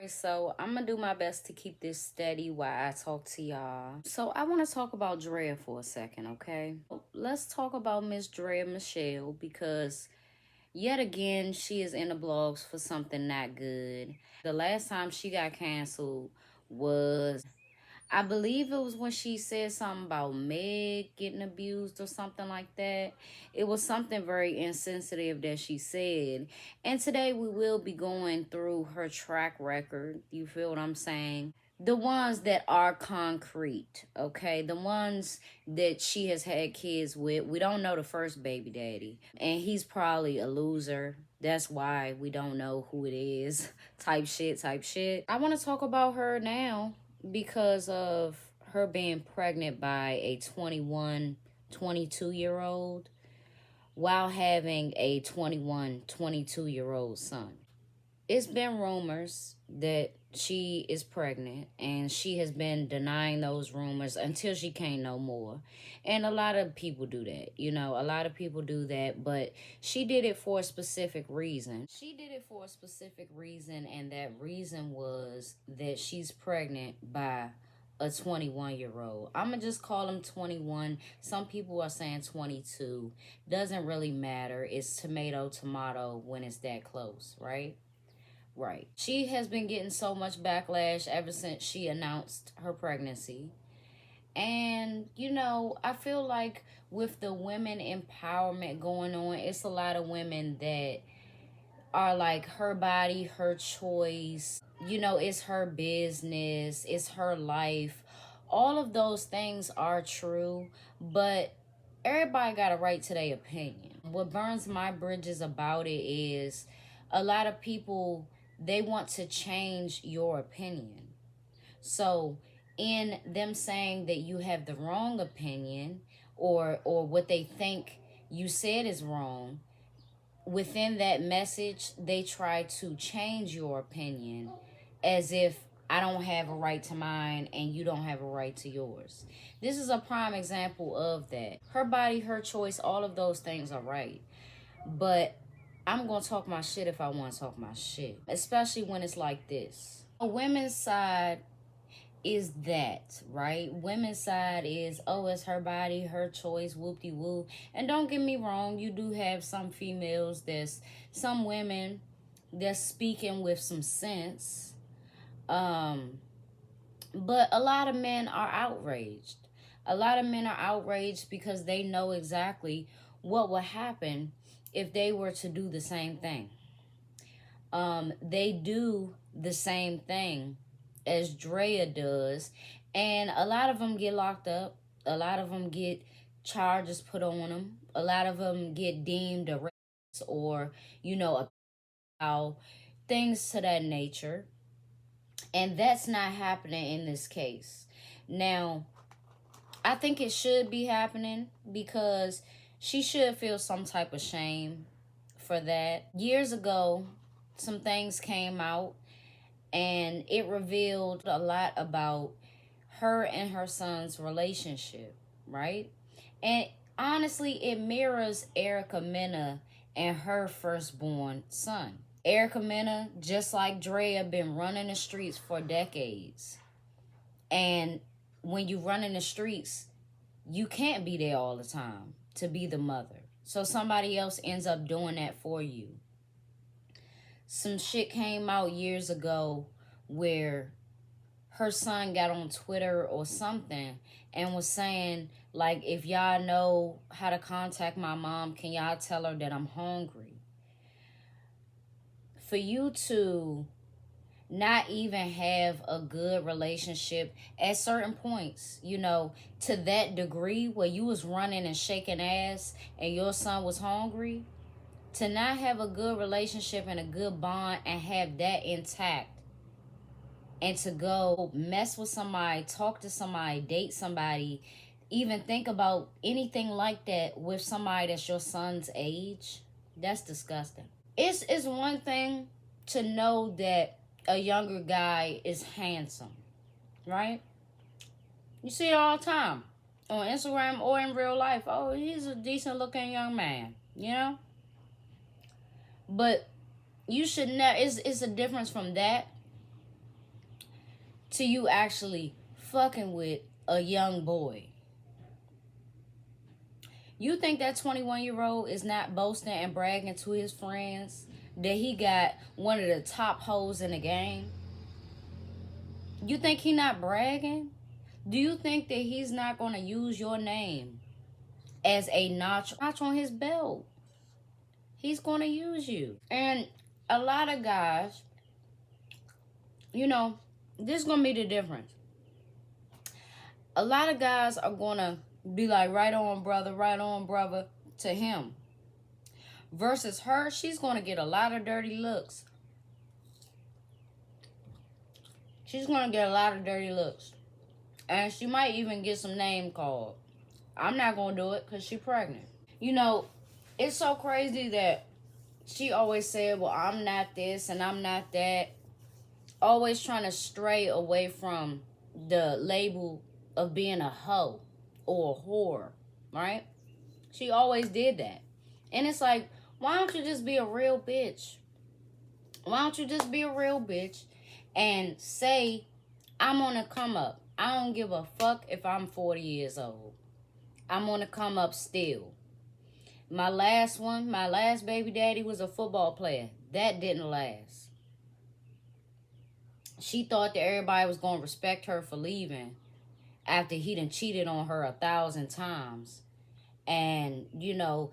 So I'm gonna do my best to keep this steady while I talk to y'all. So I want to talk about Drea for a second, okay? Let's talk about Miss Drea Michelle because yet again she is in the blogs for something not good. The last time she got canceled was, I believe it was when she said something about Meg getting abused or something like that. It was something very insensitive that she said. And today we will be going through her track record. You feel what I'm saying? The ones that are concrete, okay? The ones that she has had kids with. We don't know the first baby daddy. And he's probably a loser. That's why we don't know who it is. Type shit, type shit. I want to talk about her now because of her being pregnant by a 21, 22-year old while having a 21, 22-year old son. It's been rumors that she is pregnant, and she has been denying those rumors until she can't no more. And a lot of people do that. A lot of people do that, but she did it for a specific reason. She did it for a specific reason, and that reason was that she's pregnant by a 21-year-old. I'm going to just call him 21. Some people are saying 22. Doesn't really matter. It's tomato, tomato when it's that close, right? Right. She has been getting so much backlash ever since she announced her pregnancy. And, I feel like with the women empowerment going on, it's a lot of women that are like, her body, her choice. It's her business, it's her life. All of those things are true, but everybody got a right to their opinion. What burns my bridges about it is a lot of people, they want to change your opinion. So in them saying that you have the wrong opinion, or what they think you said is wrong, within that message they try to change your opinion as if I don't have a right to mine and you don't have a right to yours. This is a prime example of that. Her body, her choice, all of those things are right. But I'm going to talk my shit if I want to talk my shit, especially when it's like this. A women's side is that, right? Women's side is, oh, it's her body, her choice, whoop-de-woo. And don't get me wrong, you do have some females, some women that's speaking with some sense. But a lot of men are outraged. A lot of men are outraged because they know exactly what would happen if they were to do the same thing. They do the same thing as Drea does, and a lot of them get locked up. A lot of them get charges put on them. A lot of them get deemed a racist or, a things to that nature. And that's not happening in this case. Now, I think it should be happening because she should feel some type of shame for that. Years ago, some things came out and it revealed a lot about her and her son's relationship, right? And honestly, it mirrors Erica Mena and her firstborn son. Erica Mena, just like Drea, been running the streets for decades. And when you run in the streets, you can't be there all the time to be the mother. So somebody else ends up doing that for you. Some shit came out years ago where her son got on Twitter or something and was saying, like, if y'all know how to contact my mom, can y'all tell her that I'm hungry? For you to not even have a good relationship at certain points, to that degree where you was running and shaking ass and your son was hungry, to not have a good relationship and a good bond and have that intact, and to go mess with somebody, talk to somebody, date somebody, even think about anything like that with somebody that's your son's age, that's disgusting. It's one thing to know that a younger guy is handsome, right? You see it all the time on Instagram or in real life. Oh, he's a decent looking young man, But you should never, it's a difference from that to you actually fucking with a young boy. You think that 21-year-old is not boasting and bragging to his friends that he got one of the top hoes in the game? You think he not bragging? Do you think that he's not going to use your name as a notch on his belt? He's going to use you. And a lot of guys, you know, this is going to be the difference. A lot of guys are going to be like, right on, brother, to him. Versus her, she's going to get a lot of dirty looks. She's going to get a lot of dirty looks. And she might even get some name called. I'm not going to do it because she's pregnant. You know, it's so crazy that she always said, well, I'm not this and I'm not that. Always trying to stray away from the label of being a hoe or a whore, right? She always did that. And it's like, why don't you just be a real bitch? Why don't you just be a real bitch and say, I'm on a come up. I don't give a fuck if I'm 40 years old. I'm on a come up still. My last baby daddy was a football player. That didn't last. She thought that everybody was going to respect her for leaving after he done cheated on her 1,000 times. And, you know,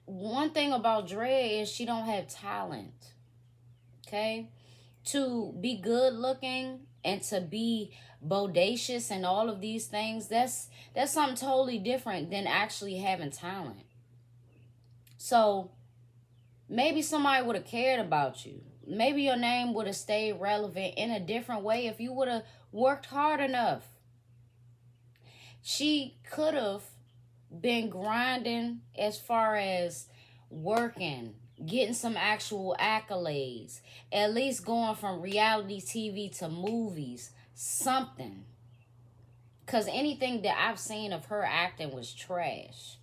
one thing about Drea is she don't have talent. Okay? To be good looking and to be bodacious and all of these things, that's something totally different than actually having talent. So maybe somebody would have cared about you. Maybe your name would have stayed relevant in a different way if you would have worked hard enough. She could have been grinding as far as working, getting some actual accolades, at least going from reality TV to movies, something. Because anything that I've seen of her acting was trash.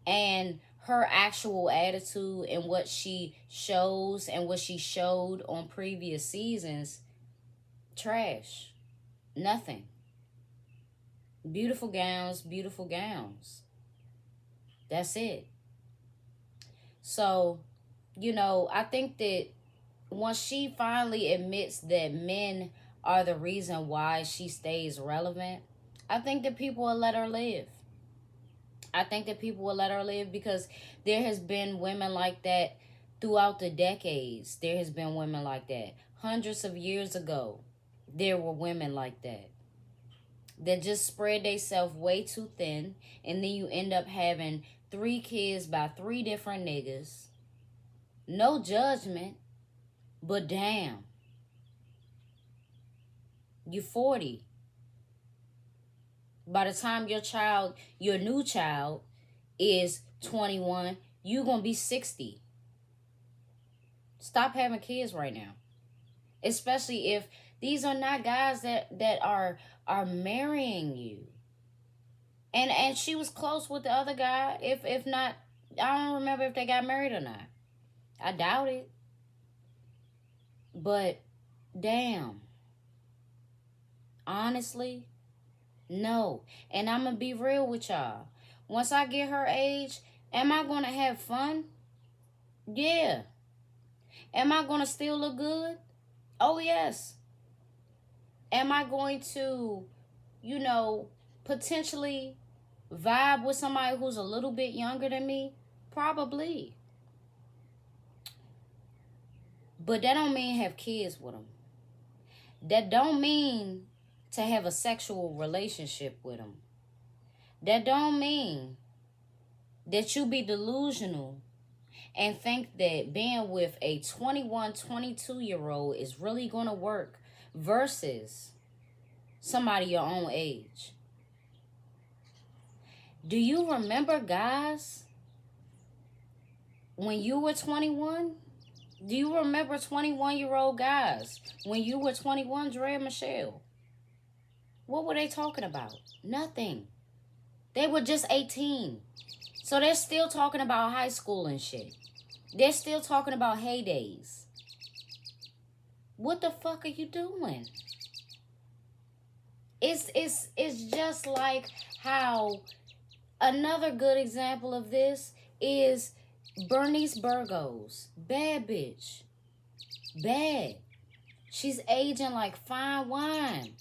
And her actual attitude and what she shows and what she showed on previous seasons, trash. Nothing. Beautiful gowns, beautiful gowns. That's it. So, you know, I think that once she finally admits that men are the reason why she stays relevant, I think that people will let her live. I think that people will let her live because there has been women like that throughout the decades. There has been women like that. Hundreds of years ago, there were women like that. That just spread themselves way too thin. And then you end up having 3 kids by 3 different niggas. No judgment. But damn. You're 40. By the time your new child is 21, you're going to be 60. Stop having kids right now. Especially if these are not guys that are marrying you. And she was close with the other guy. If not, I don't remember if they got married or not. I doubt it. But damn. Honestly, no. And I'm going to be real with y'all. Once I get her age, am I going to have fun? Yeah. Am I going to still look good? Oh, yes. Am I going to, you know, potentially vibe with somebody who's a little bit younger than me? Probably. But that don't mean have kids with them. That don't mean to have a sexual relationship with them. That don't mean that you be delusional and think that being with a 21, 22-year-old is really going to work versus somebody your own age. Do you remember guys when you were 21? Do you remember 21-year-old guys when you were 21, Drea Michelle? What were they talking about? Nothing. They were just 18. So they're still talking about high school and shit. They're still talking about heydays. What the fuck are you doing? It's just like how another good example of this is Bernice Burgos. Bad bitch. Bad. She's aging like fine wine.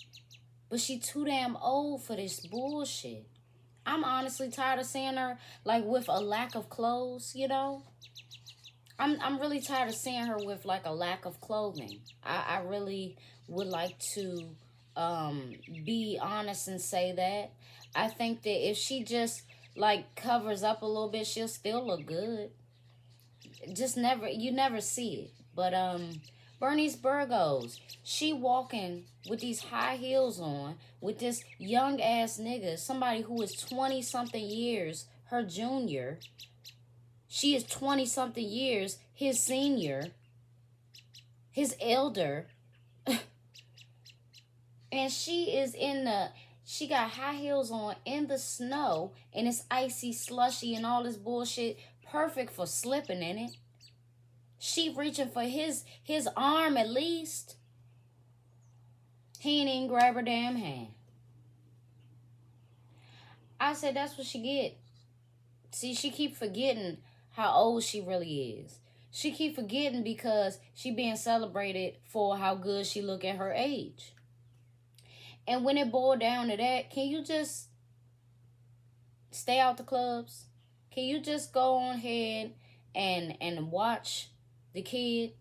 But she too damn old for this bullshit. I'm honestly tired of seeing her like with a lack of clothes, you know? I'm really tired of seeing her with like a lack of clothing. I really would like to be honest and say that. I think that if she just like covers up a little bit, she'll still look good. Just never, you never see it. But Bernice Burgos, she walking with these high heels on with this young ass nigga, somebody who is 20 something years her junior. She is 20 something years his senior, his elder. And she got high heels on in the snow and it's icy, slushy and all this bullshit, perfect for slipping in it. She reaching for his arm at least. He ain't even grab her damn hand. I said that's what she get. See, she keep forgetting how old she really is. She keep forgetting because she being celebrated for how good she look at her age. And when it boiled down to that, can you just stay out the clubs? Can you just go on ahead and watch the kid,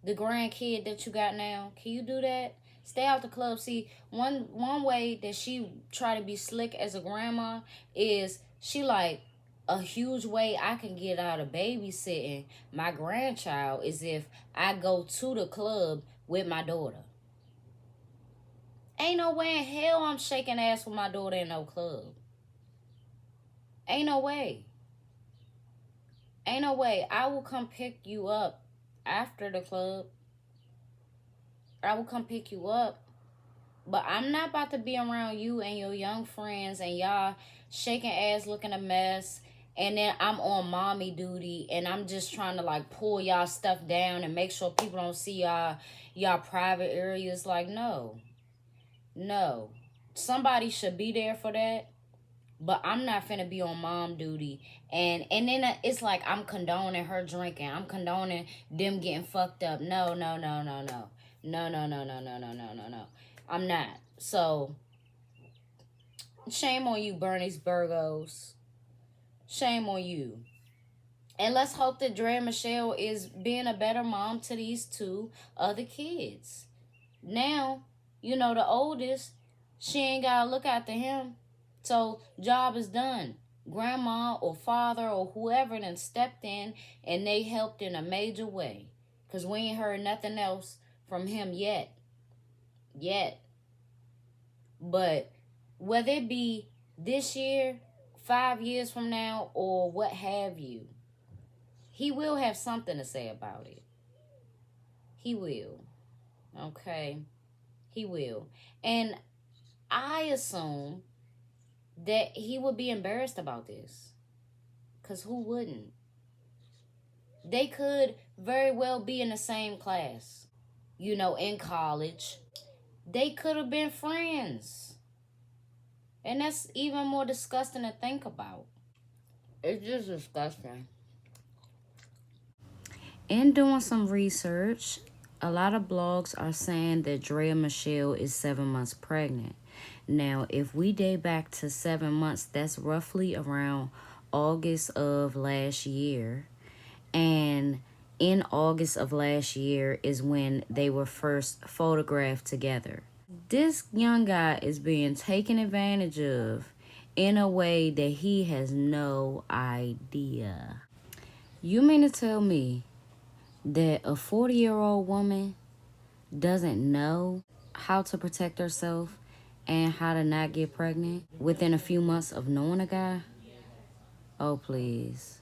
the grandkid that you got now? Can you do that? Stay out the club. See, one way that she try to be slick as a grandma is she like, a huge way I can get out of babysitting my grandchild is if I go to the club with my daughter. Ain't no way in hell I'm shaking ass with my daughter in no club. Ain't no way. Ain't no way. I will come pick you up after the club. I will come pick you up. But I'm not about to be around you and your young friends and y'all shaking ass looking a mess. And then I'm on mommy duty and I'm just trying to like pull y'all stuff down and make sure people don't see y'all private areas. Like, no. No. Somebody should be there for that. But I'm not finna be on mom duty. And then it's like I'm condoning her drinking. I'm condoning them getting fucked up. No, no, no, no, no. No, no, no, no, no, no, no, no, no. I'm not. So, shame on you, Bernice Burgos. Shame on you. And let's hope that Drea Michelle is being a better mom to these two other kids. Now, you know, the oldest, she ain't got to look after him. So, job is done. Grandma or father or whoever then stepped in and they helped in a major way. Because we ain't heard nothing else from him yet. But whether it be this year, 5 years from now, or what have you, he will have something to say about it. He will. Okay? He will. And I assume that he would be embarrassed about this. Because who wouldn't? They could very well be in the same class. You know, in college. They could have been friends. And that's even more disgusting to think about. It's just disgusting. In doing some research, a lot of blogs are saying that Drea Michelle is 7 months pregnant. Now, if we date back to 7 months, that's roughly around August of last year. And in August of last year is when they were first photographed together. This young guy is being taken advantage of in a way that he has no idea. You mean to tell me that a 40-year-old woman doesn't know how to protect herself and how to not get pregnant within a few months of knowing a guy? Oh, please.